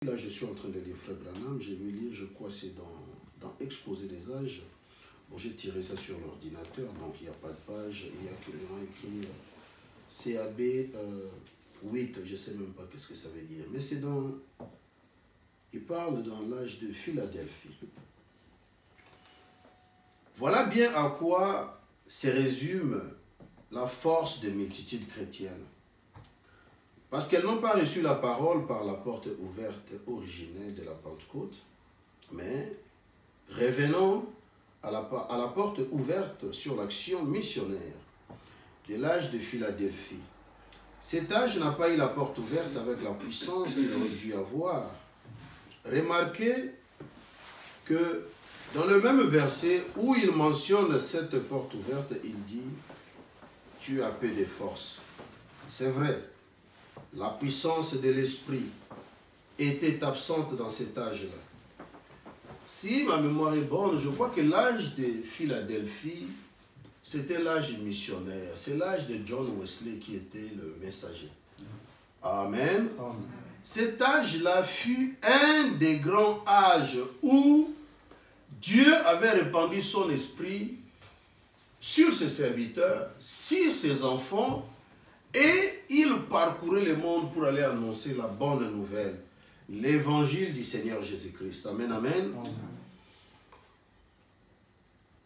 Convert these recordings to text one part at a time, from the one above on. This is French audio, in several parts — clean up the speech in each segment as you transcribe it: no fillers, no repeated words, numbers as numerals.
Là, je suis en train de lire Frère Branham. Je vais lire, je crois, c'est dans Exposé des âges. Bon, j'ai tiré ça sur l'ordinateur, donc il n'y a pas de page. Il y a clairement écrit CAB 8, je ne sais même pas qu'est-ce que ça veut dire. Mais c'est dans... Il parle dans l'âge de Philadelphie. Voilà bien à quoi se résume la force des multitudes chrétiennes. Parce qu'elles n'ont pas reçu la parole par la porte ouverte originelle de la Pentecôte, mais revenons à la porte ouverte sur l'action missionnaire de l'âge de Philadelphie. Cet âge n'a pas eu la porte ouverte avec la puissance qu'il aurait dû avoir. Remarquez que dans le même verset où il mentionne cette porte ouverte, il dit « Tu as peu de force ». C'est vrai, la puissance de l'esprit était absente dans cet âge-là. Si ma mémoire est bonne, je crois que l'âge de Philadelphie, c'était l'âge missionnaire. C'est l'âge de John Wesley qui était le messager. Amen. Amen. Cet âge-là fut un des grands âges où Dieu avait répandu son esprit sur ses serviteurs, sur ses enfants, et il parcourait le monde pour aller annoncer la bonne nouvelle, l'évangile du Seigneur Jésus-Christ. Amen, amen. Amen.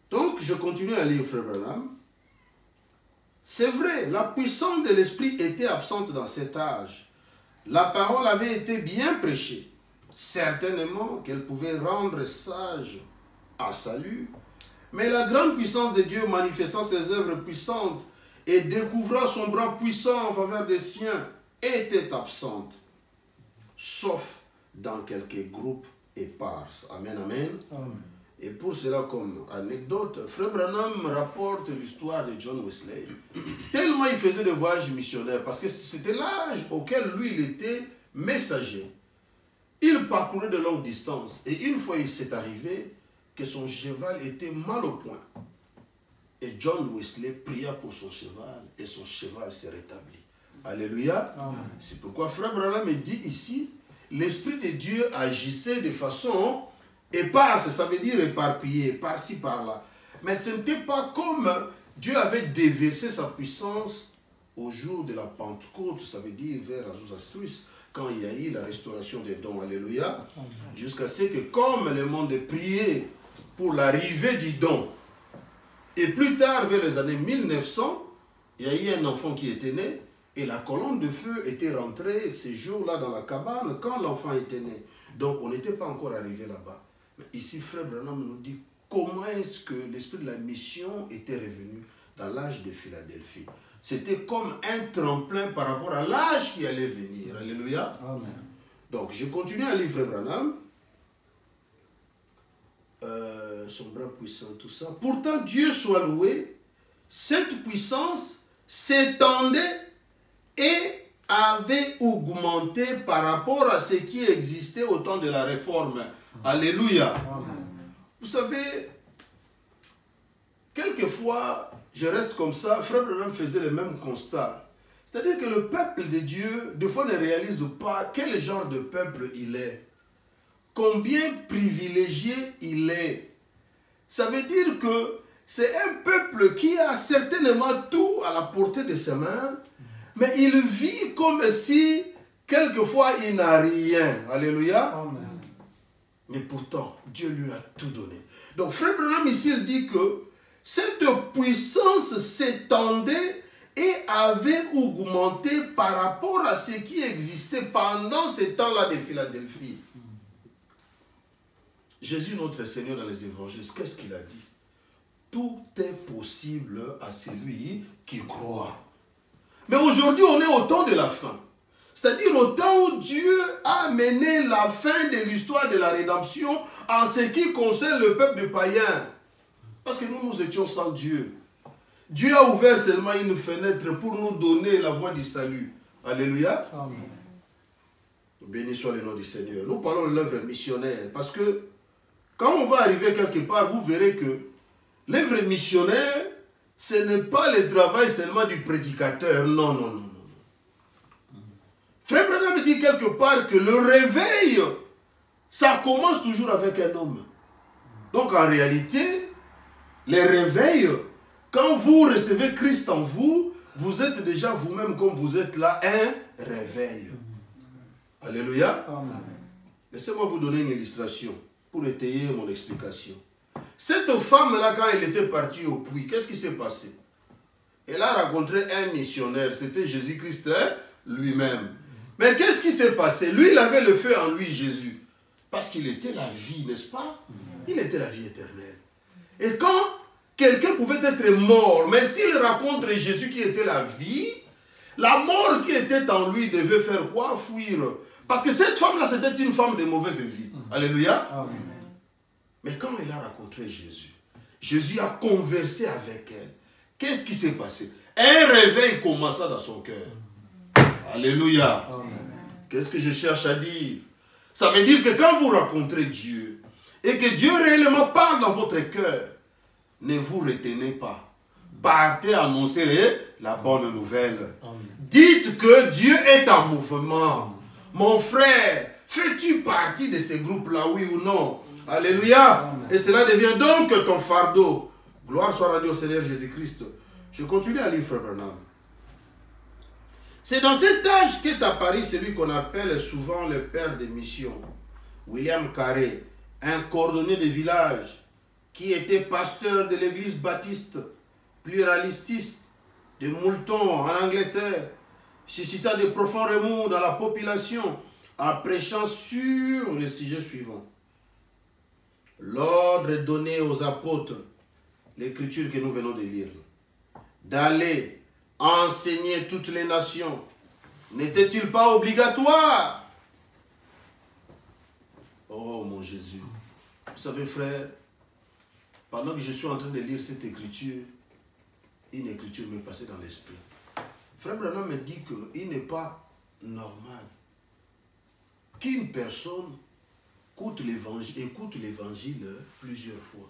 Donc, je continue à lire Frère Branham. C'est vrai, la puissance de l'esprit était absente dans cet âge. La parole avait été bien prêchée. Certainement qu'elle pouvait rendre sage à salut. Mais la grande puissance de Dieu manifestant ses œuvres puissantes et découvrant son bras puissant en faveur des siens était absente. Sauf dans quelques groupes épars. Amen, amen. Amen. Et pour cela, comme anecdote, Frère Branham rapporte l'histoire de John Wesley. Tellement il faisait des voyages missionnaires, parce que c'était l'âge auquel lui, il était messager. Il parcourait de longues distances. Et une fois, il s'est arrivé que son cheval était mal au point. Et John Wesley pria pour son cheval, et son cheval s'est rétabli. Alléluia. C'est pourquoi Frère Branham dit ici, l'Esprit de Dieu agissait de façon éparse, ça veut dire éparpillé, par-ci, par-là. Mais ce n'était pas comme Dieu avait déversé sa puissance au jour de la Pentecôte, ça veut dire vers Azusa-Street, quand il y a eu la restauration des dons. Alléluia. Jusqu'à ce que, comme le monde priait pour l'arrivée du don, et plus tard, vers les années 1900, il y a eu un enfant qui était né, et la colonne de feu était rentrée ces jours-là dans la cabane quand l'enfant était né. Donc, on n'était pas encore arrivé là-bas. Mais ici, Frère Branham nous dit comment est-ce que l'esprit de la mission était revenu dans l'âge de Philadelphie. C'était comme un tremplin par rapport à l'âge qui allait venir. Alléluia. Amen. Donc, je continue à lire Frère Branham. Son bras puissant, tout ça. Pourtant, Dieu soit loué, cette puissance s'étendait et avait augmenté par rapport à ce qui existait au temps de la réforme. Alléluia. Amen. Vous savez, quelquefois, je reste comme ça, Frère Branham faisait le même constat. C'est-à-dire que le peuple de Dieu, des fois, ne réalise pas quel genre de peuple il est. Combien privilégié il est. Ça veut dire que c'est un peuple qui a certainement tout à la portée de ses mains, mais il vit comme si, quelquefois, il n'a rien. Alléluia. Amen. Mais pourtant, Dieu lui a tout donné. Donc, Frère Branham ici, il dit que cette puissance s'étendait et avait augmenté par rapport à ce qui existait pendant ce temps-là de Philadelphie. Jésus, notre Seigneur, dans les évangiles, qu'est-ce qu'il a dit? Tout est possible à celui qui croit. Mais aujourd'hui, on est au temps de la fin. C'est-à-dire au temps où Dieu a mené la fin de l'histoire de la rédemption en ce qui concerne le peuple de païens. Parce que nous étions sans Dieu. Dieu a ouvert seulement une fenêtre pour nous donner la voie du salut. Alléluia. Amen. Béni soit le nom du Seigneur. Nous parlons de l'œuvre missionnaire. Parce que quand on va arriver quelque part, vous verrez que l'œuvre missionnaire, ce n'est pas le travail seulement du prédicateur. Non, non, non. Frère Branham dit quelque part que le réveil, ça commence toujours avec un homme. Donc en réalité, les réveils, quand vous recevez Christ en vous, vous êtes déjà vous-même comme vous êtes là, un réveil. Alléluia. Laissez-moi vous donner une illustration pour étayer mon explication. Cette femme-là, quand elle était partie au puits, qu'est-ce qui s'est passé? Elle a rencontré un missionnaire, c'était Jésus-Christ lui-même. Mais qu'est-ce qui s'est passé? Lui, il avait le feu en lui, Jésus. Parce qu'il était la vie, n'est-ce pas? Il était la vie éternelle. Et quand quelqu'un pouvait être mort, mais s'il rencontre Jésus qui était la vie, la mort qui était en lui devait faire quoi? Fuir. Parce que cette femme-là, c'était une femme de mauvaise vie. Alléluia. Amen. Mais quand elle a rencontré Jésus, Jésus a conversé avec elle. Qu'est-ce qui s'est passé? Un réveil commença dans son cœur. Alléluia. Qu'est-ce que je cherche à dire? Ça veut dire que quand vous rencontrez Dieu, et que Dieu réellement parle dans votre cœur, ne vous retenez pas. Partez annoncer la bonne nouvelle. Dites que Dieu est en mouvement. Mon frère, fais-tu partie de ces groupes-là, oui ou non? Alléluia. Amen. Et cela devient donc ton fardeau. Gloire soit rendue au Seigneur Jésus-Christ. Je continue à lire Frère Branham. C'est dans cet âge qu'est apparu celui qu'on appelle souvent le père de mission, William Carey, un coordonné de village qui était pasteur de l'église baptiste pluralististe de Moulton en Angleterre, suscita de profonds remous dans la population en prêchant sur le sujet suivant. L'ordre donné aux apôtres, l'écriture que nous venons de lire, d'aller enseigner toutes les nations, n'était-il pas obligatoire? Oh mon Jésus, vous savez frère, pendant que je suis en train de lire cette écriture, une écriture m'est passée dans l'esprit. Frère Branham me dit qu'il n'est pas normal qu'une personne écoute l'évangile plusieurs fois.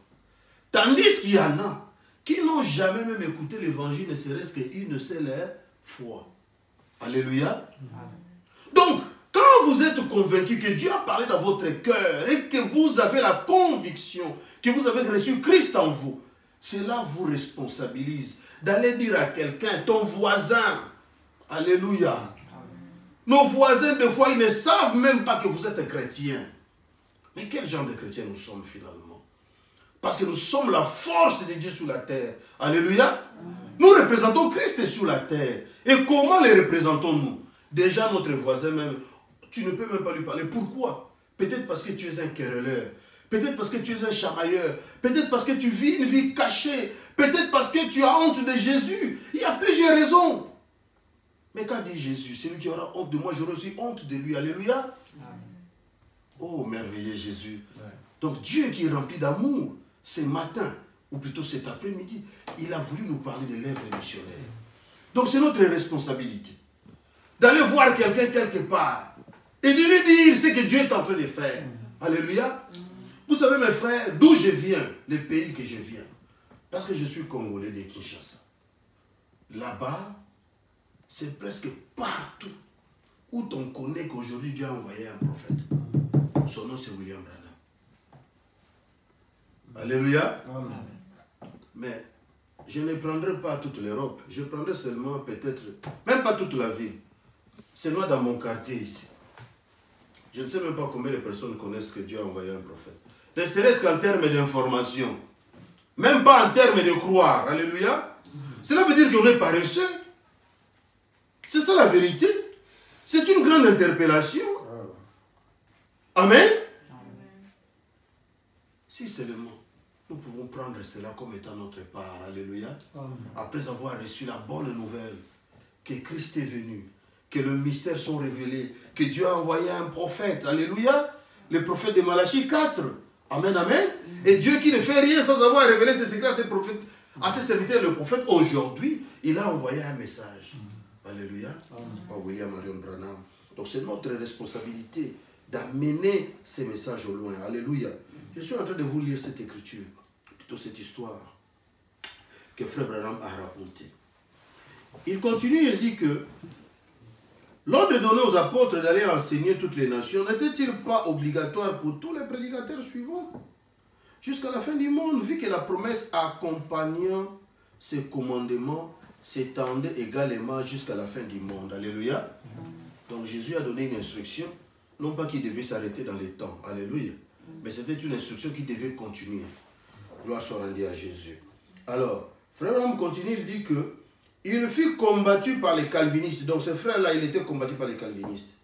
Tandis qu'il y en a qui n'ont jamais même écouté l'évangile, ne serait-ce qu'une seule fois. Alléluia. Donc, quand vous êtes convaincu que Dieu a parlé dans votre cœur et que vous avez la conviction que vous avez reçu Christ en vous, cela vous responsabilise d'aller dire à quelqu'un, ton voisin, alléluia. Nos voisins, des fois, ils ne savent même pas que vous êtes chrétien. Mais quel genre de chrétien nous sommes finalement? Parce que nous sommes la force de Dieu sur la terre. Alléluia. Nous représentons Christ sur la terre. Et comment les représentons-nous? Déjà, notre voisin même, tu ne peux même pas lui parler. Pourquoi? Peut-être parce que tu es un querelleur. Peut-être parce que tu es un chamailleur. Peut-être parce que tu vis une vie cachée. Peut-être parce que tu as honte de Jésus. Il y a plusieurs raisons. Mais qu'a dit Jésus? Celui qui aura honte de moi, j'aurai aussi honte de lui. Alléluia. Oh, merveilleux Jésus. Donc Dieu qui est rempli d'amour, ce matin, ou plutôt cet après-midi, il a voulu nous parler de l'œuvre missionnaire. Donc c'est notre responsabilité d'aller voir quelqu'un quelque part et de lui dire ce que Dieu est en train de faire. Alléluia. Vous savez mes frères, d'où je viens, le pays que je viens, parce que je suis congolais de Kinshasa. Là-bas, c'est presque partout où on connaît qu'aujourd'hui Dieu a envoyé un prophète. Son nom c'est William Branham. Alléluia. Amen. Mais je ne prendrai pas toute l'Europe. Je prendrai seulement peut-être, même pas toute la ville. Seulement dans mon quartier ici. Je ne sais même pas combien de personnes connaissent que Dieu a envoyé un prophète. Ne serait-ce qu'en termes d'information. Même pas en termes de croire. Alléluia. Cela veut dire qu'on est paresseux. C'est ça la vérité. C'est une grande interpellation. Amen. Si seulement nous pouvons prendre cela comme étant notre part. Alléluia. Après avoir reçu la bonne nouvelle que Christ est venu, que les mystères sont révélés, que Dieu a envoyé un prophète. Alléluia. Le prophète de Malachie 4. Amen, amen. Et Dieu qui ne fait rien sans avoir révélé ses secrets à ses serviteurs, le prophète, aujourd'hui, il a envoyé un message. Alléluia. Par William Marion Branham. Donc c'est notre responsabilité d'amener ces messages au loin. Alléluia. Je suis en train de vous lire cette écriture, plutôt cette histoire que Frère Branham a racontée. Il continue, il dit que L'ordre donné aux apôtres d'aller enseigner toutes les nations n'était-il pas obligatoire pour tous les prédicateurs suivants jusqu'à la fin du monde, vu que la promesse accompagnant ces commandements s'étendait également jusqu'à la fin du monde. Alléluia. Donc Jésus a donné une instruction, non pas qu'il devait s'arrêter dans les temps. Alléluia. Mais c'était une instruction qui devait continuer. Gloire soit rendue à Jésus. Alors, frère Branham continue, il dit que il fut combattu par les calvinistes. Donc ce frère-là, il était combattu par les calvinistes,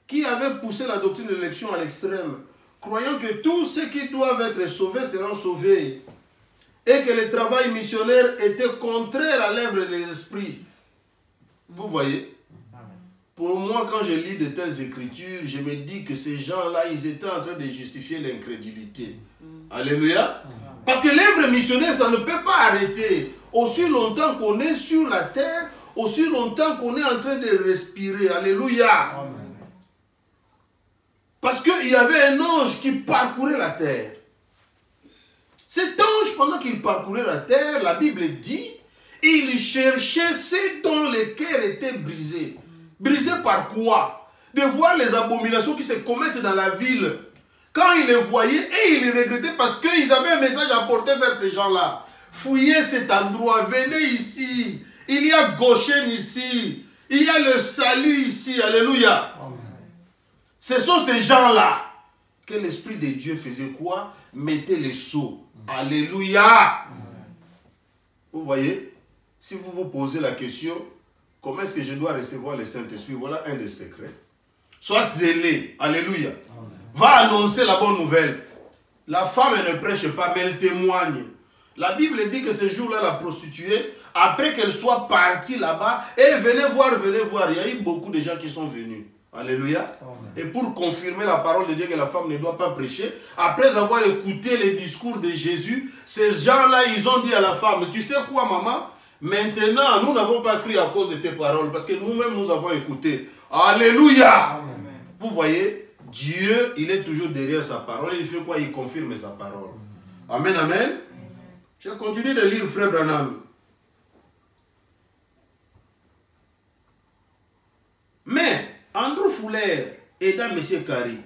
qui avaient poussé la doctrine de l'élection à l'extrême, croyant que tous ceux qui doivent être sauvés seront sauvés, et que le travail missionnaire était contraire à l'œuvre des esprits. Vous voyez? Pour moi, quand je lis de telles écritures, je me dis que ces gens-là, ils étaient en train de justifier l'incrédulité. Alléluia. Parce que l'œuvre missionnaire, ça ne peut pas arrêter. Aussi longtemps qu'on est sur la terre, aussi longtemps qu'on est en train de respirer. Alléluia. Amen. Parce qu'il y avait un ange qui parcourait la terre. Cet ange, pendant qu'il parcourait la terre, la Bible dit, il cherchait ceux dont les cœurs étaient brisés. Brisés par quoi? De voir les abominations qui se commettent dans la ville. Quand il les voyait, et il les regrettait parce qu'ils avaient un message à porter vers ces gens-là. Fouillez cet endroit, venez ici. Il y a Goshen ici. Il y a le salut ici. Alléluia. Amen. Ce sont ces gens-là que l'Esprit de Dieu faisait quoi? Mettez les sceaux. Alléluia. Amen. Vous voyez? Si vous vous posez la question, comment est-ce que je dois recevoir le Saint-Esprit? Voilà un des secrets. Sois zélé. Alléluia. Amen. Va annoncer la bonne nouvelle. La femme, elle ne prêche pas, mais elle témoigne. La Bible dit que ce jour-là, la prostituée, après qu'elle soit partie là-bas, et venez voir, venez voir. Il y a eu beaucoup de gens qui sont venus. Alléluia. Amen. Et pour confirmer la parole de Dieu que la femme ne doit pas prêcher, après avoir écouté les discours de Jésus, ces gens-là, ils ont dit à la femme, tu sais quoi, maman? Maintenant, nous n'avons pas cru à cause de tes paroles, parce que nous-mêmes, nous avons écouté. Alléluia. Amen. Vous voyez? Dieu, il est toujours derrière sa parole. Il fait quoi? Il confirme sa parole. Amen, amen. Je continue de lire frère Branham. Mais Andrew Fuller aida M. Carey.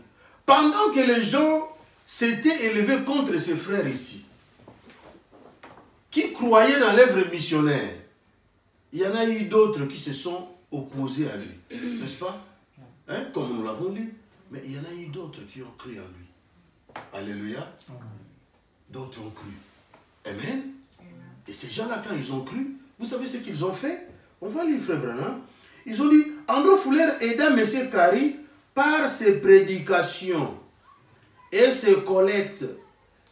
Pendant que les gens s'étaient élevés contre ses frères ici, qui croyaient dans l'œuvre missionnaire, il y en a eu d'autres qui se sont opposés à lui. N'est-ce pas? Hein? Comme nous l'avons lu. Mais il y en a eu d'autres qui ont cru en lui. Alléluia. D'autres ont cru. Amen. Et ces gens-là, quand ils ont cru, vous savez ce qu'ils ont fait? On va lire frère Branham. Ils ont dit, Andrew Fuller aida M. Carey par ses prédications et ses collectes.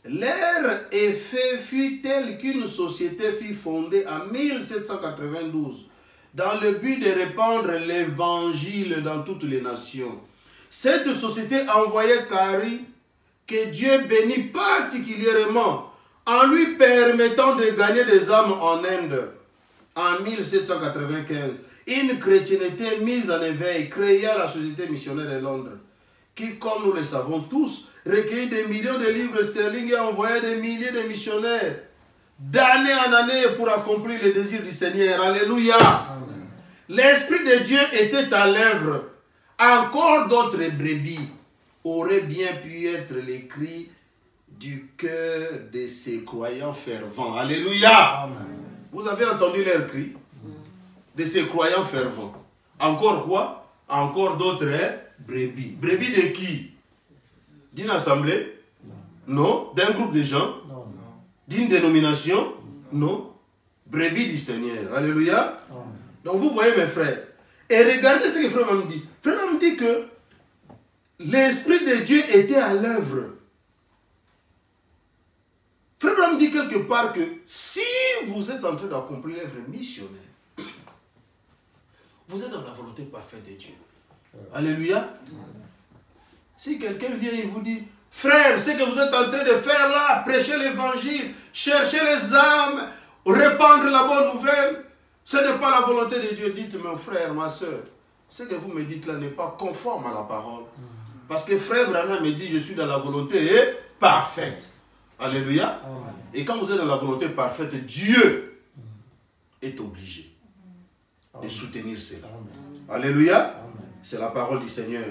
Leur effet fut tel qu'une société fut fondée en 1792 dans le but de répandre l'évangile dans toutes les nations. Cette société envoyait Carey, que Dieu bénit particulièrement, en lui permettant de gagner des âmes en Inde. En 1795, une chrétienté mise en éveil créa la Société missionnaire de Londres, qui, comme nous le savons tous, recueillit des millions de livres sterling et envoyait des milliers de missionnaires, d'année en année, pour accomplir les désirs du Seigneur. Alléluia. L'Esprit de Dieu était à l'œuvre. Encore d'autres brebis auraient bien pu être les cris du cœur de ces croyants fervents. Alléluia. Amen. Vous avez entendu leurs cris de ces croyants fervents. Encore quoi? Encore d'autres brebis. Brebis de qui? D'une assemblée? Non. D'un groupe de gens? Non. D'une dénomination? Non. Brebis du Seigneur. Alléluia. Amen. Donc vous voyez mes frères. Et regardez ce que frère me dit. Frère me dit que l'Esprit de Dieu était à l'œuvre. Frère me dit quelque part que si vous êtes en train d'accomplir l'œuvre missionnaire, vous êtes dans la volonté parfaite de Dieu. Alléluia. Si quelqu'un vient et vous dit, frère, ce que vous êtes en train de faire là, prêcher l'évangile, chercher les âmes, répandre la bonne nouvelle, ce n'est pas la volonté de Dieu. Dites, mon frère, ma soeur, ce que vous me dites là n'est pas conforme à la parole. Parce que frère Branham me dit, je suis dans la volonté parfaite. Alléluia. Amen. Et quand vous êtes dans la volonté parfaite, Dieu est obligé de soutenir cela. Amen. Alléluia. Amen. C'est la parole du Seigneur.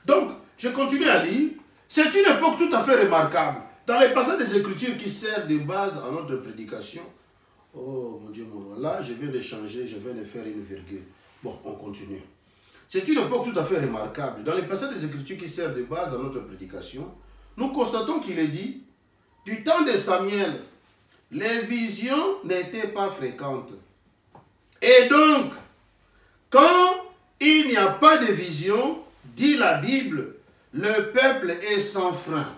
Donc, je continue à lire. C'est une époque tout à fait remarquable. Dans les passages des Écritures qui servent de base à notre prédication. Oh mon Dieu, mon roi. Là, je viens de changer, je viens de faire une virgule. Bon, on continue. C'est une époque tout à fait remarquable. Dans les passages des Écritures qui servent de base à notre prédication, nous constatons qu'il est dit, du temps de Samuel, les visions n'étaient pas fréquentes. Et donc, quand il n'y a pas de vision, dit la Bible, le peuple est sans frein.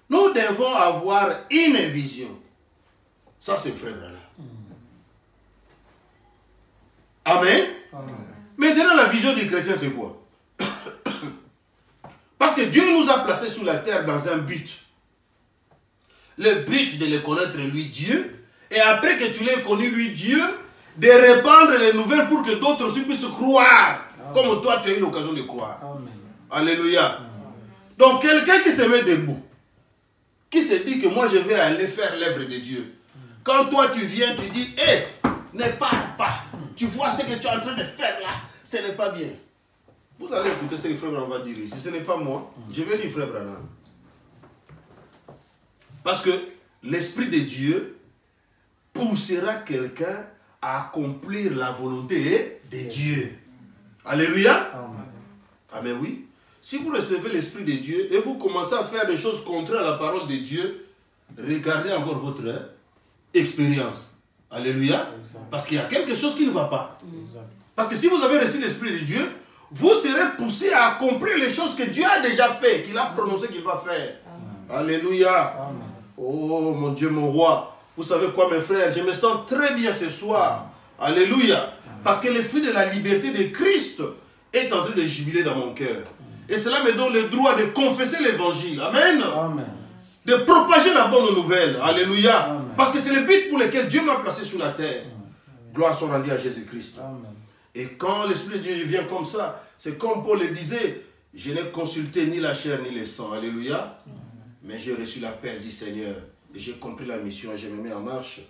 Nous devons avoir une vision. Ça, c'est frère Branham. Amen. Amen. Maintenant, la vision du chrétien, c'est quoi? Parce que Dieu nous a placés sur la terre dans un but. Le but de le connaître, lui, Dieu. Et après que tu l'aies connu, lui, Dieu, de répandre les nouvelles pour que d'autres aussi puissent croire. Amen. Comme toi, tu as eu l'occasion de croire. Amen. Alléluia. Amen. Donc, quelqu'un qui se met debout, qui se dit que moi, je vais aller faire l'œuvre de Dieu. Quand toi, tu viens, tu dis, hé, ne parle pas. Tu vois ce que tu es en train de faire là. Ce n'est pas bien. Vous allez écouter ce que Frère Branham va dire ici. Ce n'est pas moi. Je vais lire Frère Branham. Parce que l'Esprit de Dieu poussera quelqu'un à accomplir la volonté de Dieu. Alléluia. Amen. Amen, oui. Si vous recevez l'Esprit de Dieu et vous commencez à faire des choses contraires à la parole de Dieu, regardez encore votre expérience. Alléluia. Parce qu'il y a quelque chose qui ne va pas. Parce que si vous avez reçu l'Esprit de Dieu, vous serez poussé à accomplir les choses que Dieu a déjà fait, qu'il a prononcé qu'il va faire. Amen. Alléluia. Amen. Oh mon Dieu, mon roi. Vous savez quoi, mes frères? Je me sens très bien ce soir. Alléluia. Amen. Parce que l'Esprit de la liberté de Christ est en train de jubiler dans mon cœur. Et cela me donne le droit de confesser l'évangile. Amen. Amen. De propager la bonne nouvelle. Alléluia. Amen. Parce que c'est le but pour lequel Dieu m'a placé sur la terre. Amen. Gloire soit rendue à Jésus-Christ. Et quand l'Esprit de Dieu vient comme ça, c'est comme Paul le disait, je n'ai consulté ni la chair ni le sang. Alléluia. Amen. Mais j'ai reçu l'appel du Seigneur. Et j'ai compris la mission et je me mets en marche.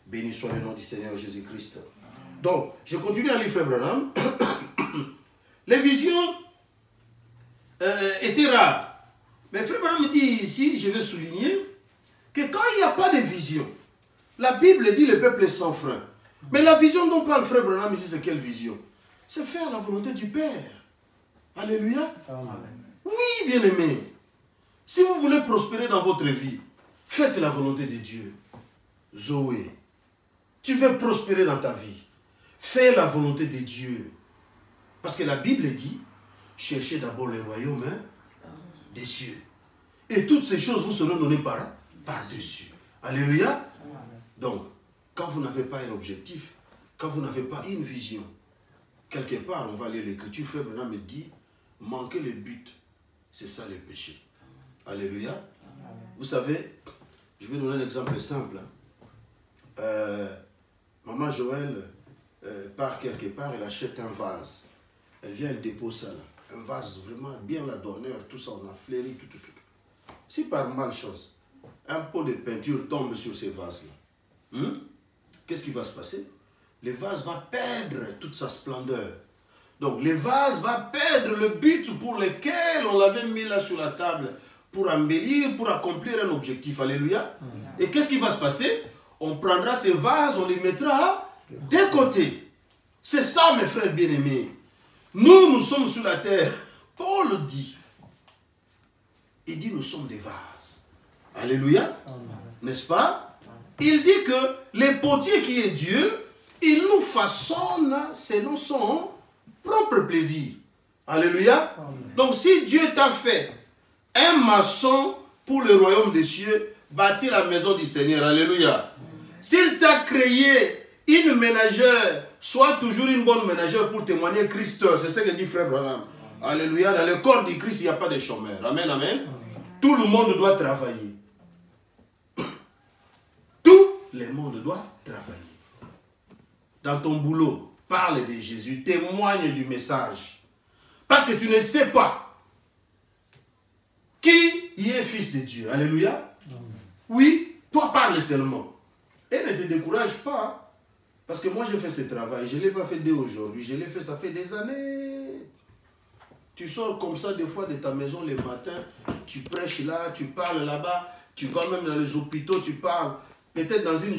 Béni soit le nom du Seigneur Jésus-Christ. Donc, je continue à lire Frère Branham. Les visions étaient rares. Mais Frère Branham dit ici, je vais souligner, que quand il n'y a pas de vision, la Bible dit le peuple est sans frein. Mais la vision dont parle Frère Branham ici, c'est quelle vision? C'est faire la volonté du Père. Alléluia. Amen. Oui, bien-aimé. Si vous voulez prospérer dans votre vie, faites la volonté de Dieu. Zoé, tu veux prospérer dans ta vie. Fais la volonté de Dieu. Parce que la Bible dit, cherchez d'abord le royaume des cieux. Et toutes ces choses vous seront données par-dessus. Alléluia. Donc, quand vous n'avez pas un objectif, quand vous n'avez pas une vision, quelque part, on va lire l'Écriture, Frère Branham me dit, manquer le but, c'est ça le péché. Alléluia. Vous savez, je vais donner un exemple simple. Maman Joël part quelque part, elle achète un vase. Elle vient, elle dépose ça là. Un vase vraiment bien la d'honneur, tout ça, on a fleuri, tout. Si par malchance, un pot de peinture tombe sur ces vases-là, qu'est-ce qui va se passer? Le vase va perdre toute sa splendeur. Donc le vase va perdre le but pour lequel on l'avait mis là sur la table, pour embellir, pour accomplir un objectif. Alléluia. Et qu'est-ce qui va se passer? On prendra ces vases, on les mettra de côté. C'est ça, mes frères bien-aimés. Nous sommes sur la terre. Paul dit, il dit nous sommes des vases. Alléluia. N'est-ce pas? Il dit que le potier qui est Dieu, il nous façonne selon son propre plaisir. Alléluia. Donc si Dieu t'a fait un maçon pour le royaume des cieux, bâtis la maison du Seigneur. Alléluia. S'il t'a créé une ménagère, sois toujours une bonne ménagère pour témoigner Christ. C'est ce que dit Frère Branham. Alléluia. Dans le corps du Christ, il n'y a pas de chômeur. Amen, amen. Tout le monde doit travailler. Tout le monde doit travailler. Dans ton boulot, parle de Jésus, témoigne du message. Parce que tu ne sais pas qui y est fils de Dieu. Alléluia. Oui, toi parle seulement. Et ne te décourage pas. Parce que moi, j'ai fait ce travail. Je ne l'ai pas fait dès aujourd'hui. Je l'ai fait, ça fait des années. Tu sors comme ça des fois de ta maison le matin, tu prêches là, tu parles là-bas, tu vas même dans les hôpitaux, tu parles. Peut-être dans une